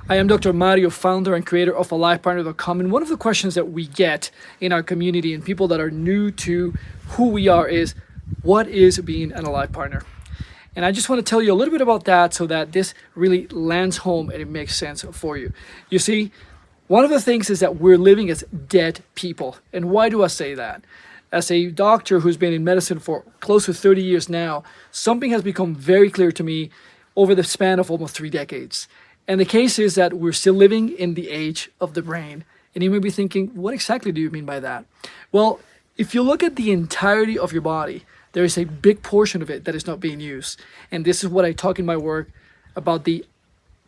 I am Dr. Mario, founder and creator of AlivePartner.com. And one of the questions that we get in our community and people that are new to who we are is, what is being an Alive Partner? And I just want to tell you a little bit about that so that this really lands home and it makes sense for you. You see, one of the things is that we're living as dead people. And why do I say that? As a doctor who's been in medicine for close to 30 years now, something has become very clear to me over the span of almost 3 decades. And the case is that we're still living in the age of the brain. And you may be thinking, what exactly do you mean by that? Well, if you look at the entirety of your body, there is a big portion of it that is not being used. And this is what I talk in my work about the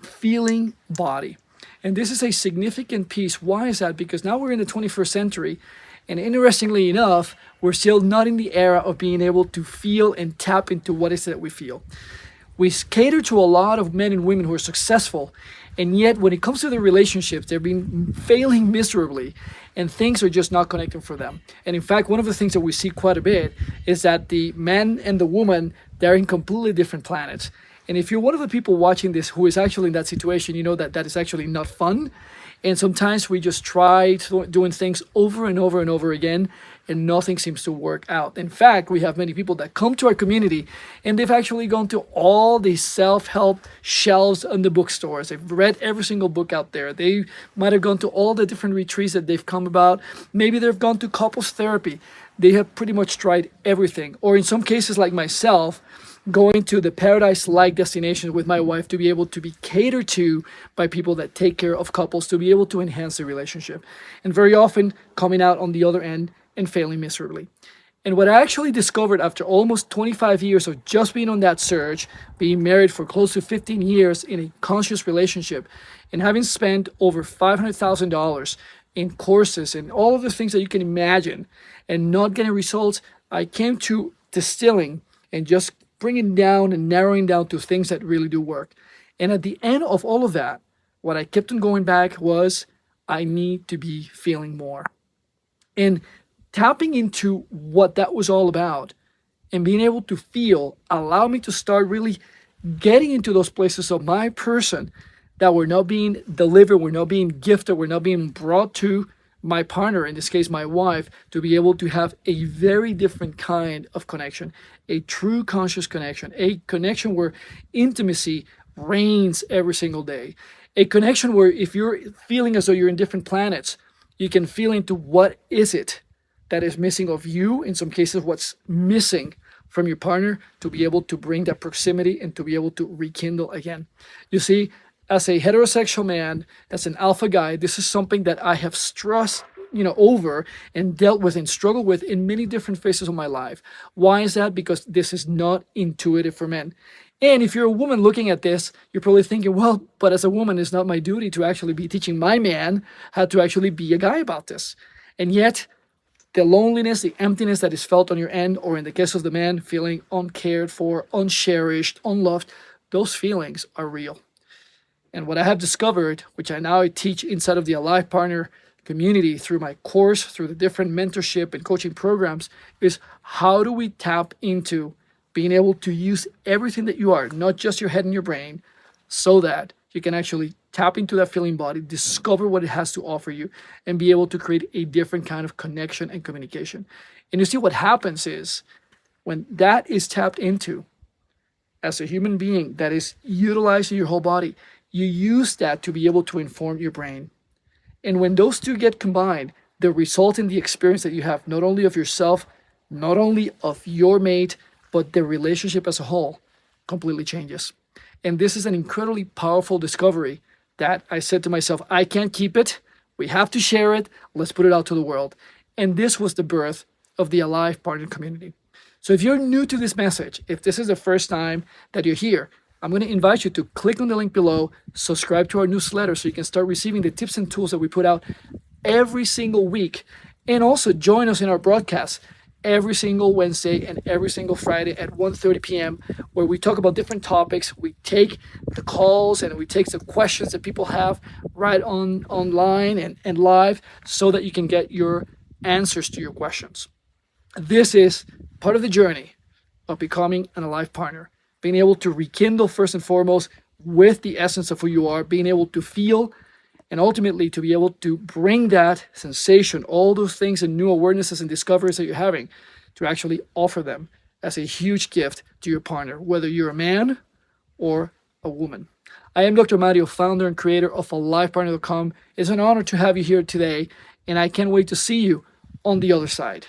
feeling body. And this is a significant piece. Why is that? Because now we're in the 21st century. And interestingly enough, we're still not in the era of being able to feel and tap into what is it that we feel. We cater to a lot of men and women who are successful, and yet when it comes to their relationships, they've been failing miserably, and things are just not connecting for them. And in fact, one of the things that we see quite a bit is that the man and the woman, they're in completely different planets. And if you're one of the people watching this who is actually in that situation, you know that that is actually not fun. And sometimes we just try doing things over and over and over again, and nothing seems to work out. In fact, we have many people that come to our community, and they've actually gone to all the self-help shelves in the bookstores. They've read every single book out there. They might have gone to all the different retreats that they've come about. Maybe they've gone to couples therapy. They have pretty much tried everything. Or in some cases, like myself, going to the paradise-like destinations with my wife to be able to be catered to by people that take care of couples, to be able to enhance the relationship. And very often coming out on the other end and failing miserably. And what I actually discovered after almost 25 years of just being on that search, being married for close to 15 years in a conscious relationship, and having spent over $500,000 in courses and all of the things that you can imagine and not getting results, I came to distilling and just bringing down and narrowing down to things that really do work. And at the end of all of that, what I kept on going back was, I need to be feeling more. And tapping into what that was all about and being able to feel allowed me to start really getting into those places of my person that were not being delivered, were not being gifted, were not being brought to my partner, in this case my wife, to be able to have a very different kind of connection, a true conscious connection, a connection where intimacy reigns every single day, a connection where if you're feeling as though you're in different planets, you can feel into what is it that is missing of you, in some cases what's missing from your partner, to be able to bring that proximity and to be able to rekindle again. You see, as a heterosexual man, as an alpha guy, this is something that I have stressed, over and dealt with and struggled with in many different phases of my life. Why is that? Because this is not intuitive for men. And if you're a woman looking at this, you're probably thinking, well, but as a woman, it's not my duty to actually be teaching my man how to actually be a guy about this. And yet, the loneliness, the emptiness that is felt on your end, or in the case of the man, feeling uncared for, uncherished, unloved, those feelings are real. And what I have discovered, which I now teach inside of the Alive Partner community through my course, through the different mentorship and coaching programs, is how do we tap into being able to use everything that you are, not just your head and your brain, so that you can actually tap into that feeling body, discover what it has to offer you, and be able to create a different kind of connection and communication. And you see what happens is, when that is tapped into, as a human being that is utilizing your whole body, you use that to be able to inform your brain. And when those two get combined, the result in the experience that you have, not only of yourself, not only of your mate, but the relationship as a whole, completely changes. And this is an incredibly powerful discovery that I said to myself, I can't keep it. We have to share it. Let's put it out to the world. And this was the birth of the Alive Partner community. So if you're new to this message, if this is the first time that you're here, I'm going to invite you to click on the link below, subscribe to our newsletter so you can start receiving the tips and tools that we put out every single week. And also join us in our broadcast every single Wednesday and every single Friday at 1:30 p.m. where we talk about different topics. We take the calls and we take the questions that people have right online and live so that you can get your answers to your questions. This is part of the journey of becoming an Alive Partner. Being able to rekindle, first and foremost, with the essence of who you are, being able to feel, and ultimately to be able to bring that sensation, all those things and new awarenesses and discoveries that you're having, to actually offer them as a huge gift to your partner, whether you're a man or a woman. I am Dr. Mario, founder and creator of ALIVEPartner.com. It's an honor to have you here today, and I can't wait to see you on the other side.